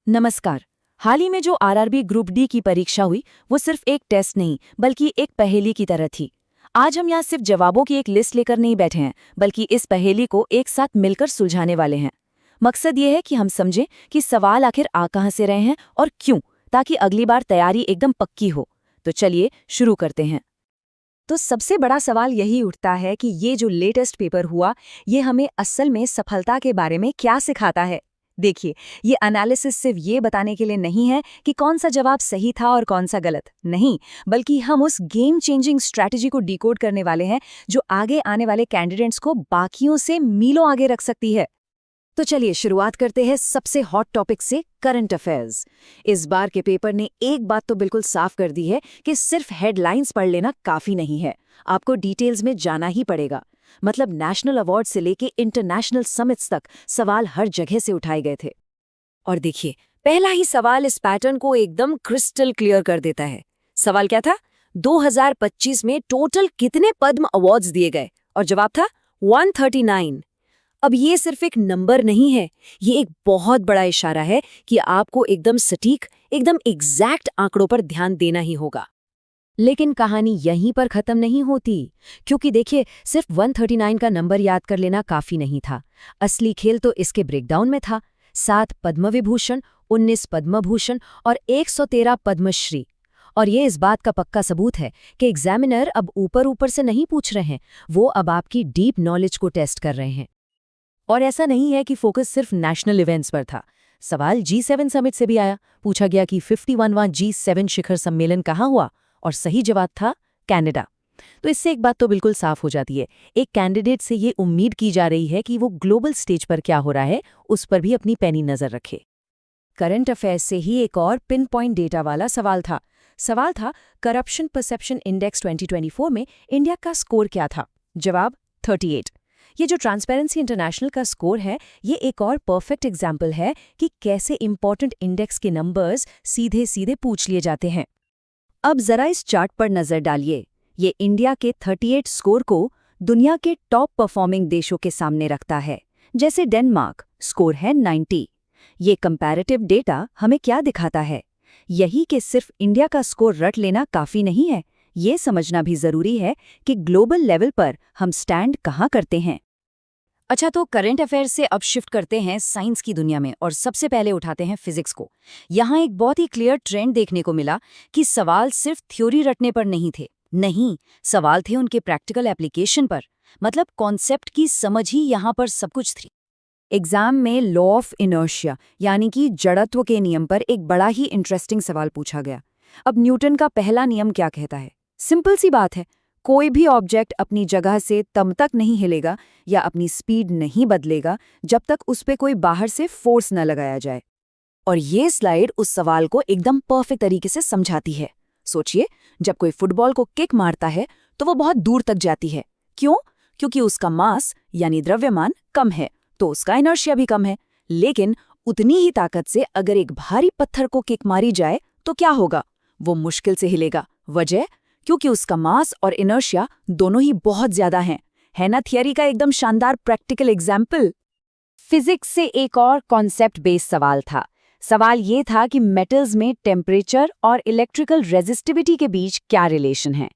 नमस्कार। हाल ही में जो आरआरबी ग्रुप डी की परीक्षा हुई वो सिर्फ एक टेस्ट नहीं बल्कि एक पहेली की तरह थी। आज हम यहाँ सिर्फ जवाबों की एक लिस्ट लेकर नहीं बैठे हैं बल्कि इस पहेली को एक साथ मिलकर सुलझाने वाले हैं। मकसद ये है कि हम समझें कि सवाल आखिर आ कहाँ से रहे हैं और क्यों, ताकि अगली बार तैयारी एकदम पक्की हो। तो चलिए शुरू करते हैं। तो सबसे बड़ा सवाल यही उठता है कि ये जो लेटेस्ट पेपर हुआ, ये हमें असल में सफलता के बारे में क्या सिखाता है। देखिए, ये एनालिसिस सिर्फ ये बताने के लिए नहीं है कि कौन सा जवाब सही था और कौन सा गलत नहीं, बल्कि हम उस गेम चेंजिंग स्ट्रैटेजी को डिकोड करने वाले हैं जो आगे आने वाले कैंडिडेट्स को बाकियों से मीलों आगे रख सकती है। तो चलिए शुरुआत करते हैं सबसे हॉट टॉपिक से, करंट अफेयर्स। इस बार के पेपर ने एक बात तो बिल्कुल साफ कर दी है कि सिर्फ हेडलाइंस पढ़ लेना काफी नहीं है, आपको डिटेल्स में जाना ही पड़ेगा। मतलब नेशनल अवार्ड से लेके इंटरनेशनल समिट्स तक सवाल हर जगह से उठाए गए थे। और देखिए, पहला ही सवाल इस पैटर्न को एकदम क्रिस्टल क्लियर कर देता है। सवाल क्या था? 2025 में टोटल कितने पद्म अवार्ड्स दिए गए? और जवाब था 139। अब ये सिर्फ एक नंबर नहीं है, ये एक बहुत बड़ा इशारा है कि आपको एकदम सटीक, एकदम एग्जैक्ट आंकड़ों पर ध्यान देना ही होगा। लेकिन कहानी यहीं पर खत्म नहीं होती, क्योंकि देखिए, सिर्फ 139 का नंबर याद कर लेना काफी नहीं था। असली खेल तो इसके ब्रेकडाउन में था। 7 पद्म विभूषण, 19 पद्म भूषण और 113 पद्मश्री। और ये इस बात का पक्का सबूत है कि एग्जामिनर अब ऊपर ऊपर से नहीं पूछ रहे हैं, वो अब आपकी डीप नॉलेज को टेस्ट कर रहे हैं। और ऐसा नहीं है कि फोकस सिर्फ नेशनल इवेंट्स पर था। सवाल G7 समिट से भी आया। पूछा गया कि 51वां G7 शिखर सम्मेलन कहाँ हुआ, और सही जवाब था कनाडा। तो इससे एक बात तो बिल्कुल साफ हो जाती है, एक कैंडिडेट से ये उम्मीद की जा रही है कि वो ग्लोबल स्टेज पर क्या हो रहा है उस पर भी अपनी पैनी नजर रखे। करंट अफेयर्स से ही एक और पिन पॉइंट डेटा वाला सवाल था करप्शन परसेप्शन इंडेक्स 2024 में इंडिया का स्कोर क्या था? जवाब 38। ये जो ट्रांसपेरेंसी इंटरनेशनल का स्कोर है, ये एक और परफेक्ट एग्जाम्पल है कि कैसे इंपॉर्टेंट इंडेक्स के नंबर्स सीधे सीधे पूछ लिए जाते हैं। अब जरा इस चार्ट पर नजर डालिए। ये इंडिया के 38 स्कोर को दुनिया के टॉप परफॉर्मिंग देशों के सामने रखता है। जैसे डेनमार्क, स्कोर है 90। ये कंपैरेटिव डेटा हमें क्या दिखाता है? यही कि सिर्फ इंडिया का स्कोर रट लेना काफी नहीं है, ये समझना भी जरूरी है कि ग्लोबल लेवल पर हम स्टैंड कहाँ करते हैं। अच्छा, तो करंट अफेयर्स से अब शिफ्ट करते हैं साइंस की दुनिया में और सबसे पहले उठाते हैं फिजिक्स को। यहाँ एक बहुत ही क्लियर ट्रेंड देखने को मिला कि सवाल सिर्फ थ्योरी रटने पर नहीं थे। नहीं, सवाल थे उनके प्रैक्टिकल एप्लीकेशन पर। मतलब कॉन्सेप्ट की समझ ही यहाँ पर सब कुछ थी। एग्जाम में लॉ ऑफ इनर्शिया यानी कि जड़त्व के नियम पर एक बड़ा ही इंटरेस्टिंग सवाल पूछा गया। अब न्यूटन का पहला नियम क्या कहता है? सिंपल सी बात है, कोई भी ऑब्जेक्ट अपनी जगह से तब तक नहीं हिलेगा या अपनी स्पीड नहीं बदलेगा जब तक उस पे कोई बाहर से फोर्स न लगाया जाए। और ये स्लाइड उस सवाल को एकदम परफेक्ट तरीके से समझाती है। सोचिए, जब कोई फुटबॉल को किक मारता है तो वो बहुत दूर तक जाती है। क्यों? क्योंकि उसका मास यानी द्रव्यमान कम है, तो उसका इनर्शिया भी कम है। लेकिन उतनी ही ताकत से अगर एक भारी पत्थर को किक मारी जाए तो क्या होगा? वो मुश्किल से हिलेगा। वजह? क्योंकि उसका मास और इनर्शिया दोनों ही बहुत ज्यादा हैं। है ना थियरी का एकदम शानदार प्रैक्टिकल एग्जाम्पल। फिजिक्स से एक और कॉन्सेप्ट बेस्ड सवाल था। सवाल ये था कि मेटल्स में टेम्परेचर और इलेक्ट्रिकल रेजिस्टिविटी के बीच क्या रिलेशन है।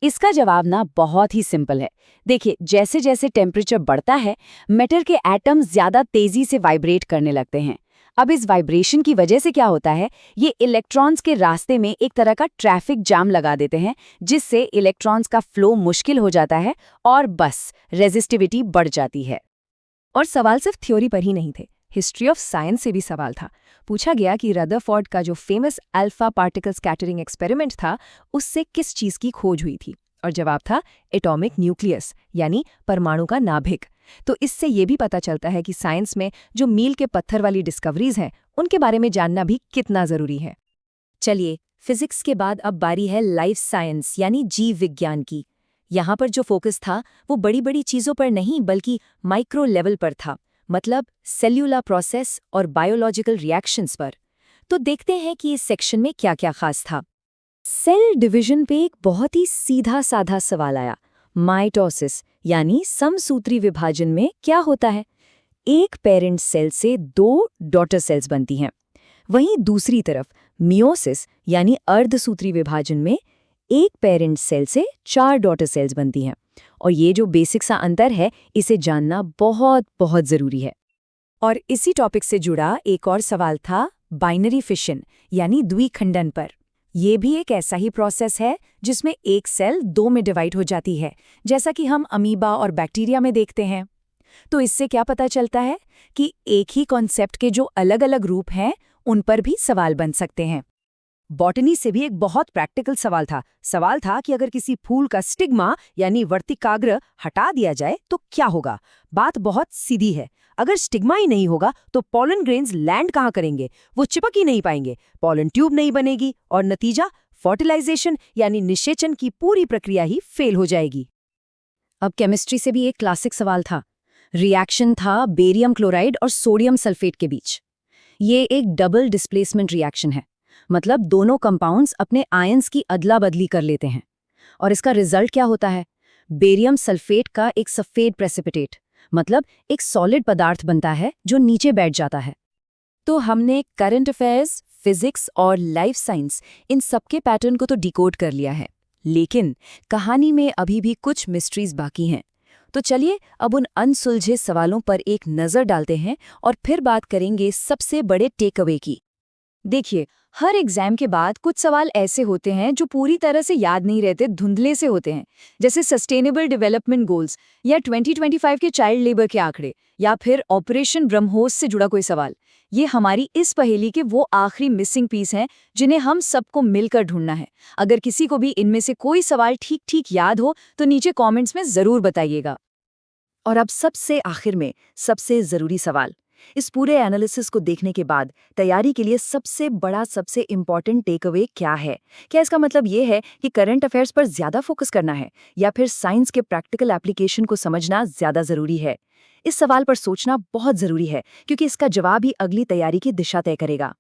इसका जवाब ना बहुत ही सिंपल है। देखिए, जैसे जैसे टेम्परेचर बढ़ता है, मेटल के एटम्स ज्यादा तेजी से वाइब्रेट करने लगते हैं। अब इस वाइब्रेशन की वजह से क्या होता है, ये इलेक्ट्रॉन्स के रास्ते में एक तरह का ट्रैफिक जाम लगा देते हैं, जिससे इलेक्ट्रॉन्स का फ्लो मुश्किल हो जाता है और बस रेजिस्टिविटी बढ़ जाती है। और सवाल सिर्फ थ्योरी पर ही नहीं थे, हिस्ट्री ऑफ साइंस से भी सवाल था। पूछा गया कि रदरफोर्ड का जो famous alpha particle scattering experiment था, उससे किस चीज की खोज हुई थी? और जवाब था एटॉमिक न्यूक्लियस यानी परमाणु का नाभिक। तो इससे ये भी पता चलता है कि साइंस में जो मील के पत्थर वाली डिस्कवरीज हैं, उनके बारे में जानना भी कितना जरूरी है। चलिए, फिजिक्स के बाद अब बारी है लाइफ साइंस यानी जीव विज्ञान की। यहाँ पर जो फोकस था वो बड़ी बड़ी चीजों पर नहीं बल्कि माइक्रो लेवल पर था, मतलब सेल्यूलर प्रोसेस और बायोलॉजिकल रिएक्शंस पर। तो देखते हैं कि इस सेक्शन में क्या क्या खास था। सेल डिवीजन पे एक बहुत ही सीधा साधा सवाल आया। माइटोसिस यानी समसूत्री विभाजन में क्या होता है? एक पेरेंट सेल से 2 डॉटर सेल्स बनती हैं। वहीं दूसरी तरफ मियोसिस यानी अर्धसूत्री विभाजन में एक पेरेंट सेल से 4 डॉटर सेल्स बनती हैं। और ये जो बेसिक सा अंतर है, इसे जानना बहुत बहुत जरूरी है। और इसी टॉपिक से जुड़ा एक और सवाल था बाइनरी फिशन यानी द्विखंडन पर। ये भी एक ऐसा ही प्रोसेस है जिसमें एक सेल 2 में डिवाइड हो जाती है, जैसा कि हम अमीबा और बैक्टीरिया में देखते हैं। तो इससे क्या पता चलता है कि एक ही कॉन्सेप्ट के जो अलग अलग रूप हैं उन पर भी सवाल बन सकते हैं। बॉटनी से भी एक बहुत प्रैक्टिकल सवाल था कि अगर किसी फूल का स्टिग्मा यानी वर्तिकाग्र हटा दिया जाए तो क्या होगा। बात बहुत सीधी है, अगर स्टिग्मा ही नहीं होगा तो पॉलन ग्रेन्स लैंड कहाँ करेंगे, वो चिपक ही नहीं पाएंगे, पॉलन ट्यूब नहीं बनेगी और नतीजा फर्टिलाइजेशन यानी निषेचन की पूरी प्रक्रिया ही फेल हो जाएगी। अब केमिस्ट्री से भी एक क्लासिक सवाल था। रिएक्शन था बेरियम क्लोराइड और सोडियम सल्फेट के बीच। ये एक डबल डिस्प्लेसमेंट रिएक्शन है, मतलब दोनों कंपाउंड्स अपने आयंस की अदला बदली कर लेते हैं। और इसका रिजल्ट क्या होता है? बेरियम सल्फेट का एक सफेद प्रेसिपिटेट, मतलब एक सॉलिड पदार्थ बनता है जो नीचे बैठ जाता है। तो हमने करंट अफेयर्स, फिजिक्स और लाइफ साइंस इन सबके पैटर्न को तो डिकोड कर लिया है, लेकिन कहानी में अभी भी कुछ मिस्ट्रीज बाकी हैं। तो चलिए अब उन अनसुलझे सवालों पर एक नज़र डालते हैं और फिर बात करेंगे सबसे बड़े टेक अवे की। देखिए, हर एग्जाम के बाद कुछ सवाल ऐसे होते हैं जो पूरी तरह से याद नहीं रहते, धुंधले से होते हैं, जैसे सस्टेनेबल डेवलपमेंट गोल्स या 2025 के चाइल्ड लेबर के आंकड़े या फिर ऑपरेशन ब्रह्मोस से जुड़ा कोई सवाल। ये हमारी इस पहेली के वो आखिरी मिसिंग पीस हैं जिन्हें हम सबको मिलकर ढूंढना है। अगर किसी को भी इनमें से कोई सवाल ठीक ठीक याद हो तो नीचे कॉमेंट्स में ज़रूर बताइएगा। और अब सबसे आखिर में सबसे ज़रूरी सवाल, इस पूरे एनालिसिस को देखने के बाद तैयारी के लिए सबसे बड़ा, सबसे इम्पॉर्टेंट टेक अवे क्या है? क्या इसका मतलब ये है कि करंट अफेयर्स पर ज़्यादा फोकस करना है या फिर साइंस के प्रैक्टिकल एप्लीकेशन को समझना ज़्यादा ज़रूरी है? इस सवाल पर सोचना बहुत ज़रूरी है क्योंकि इसका जवाब ही अगली तैयारी की दिशा तय करेगा।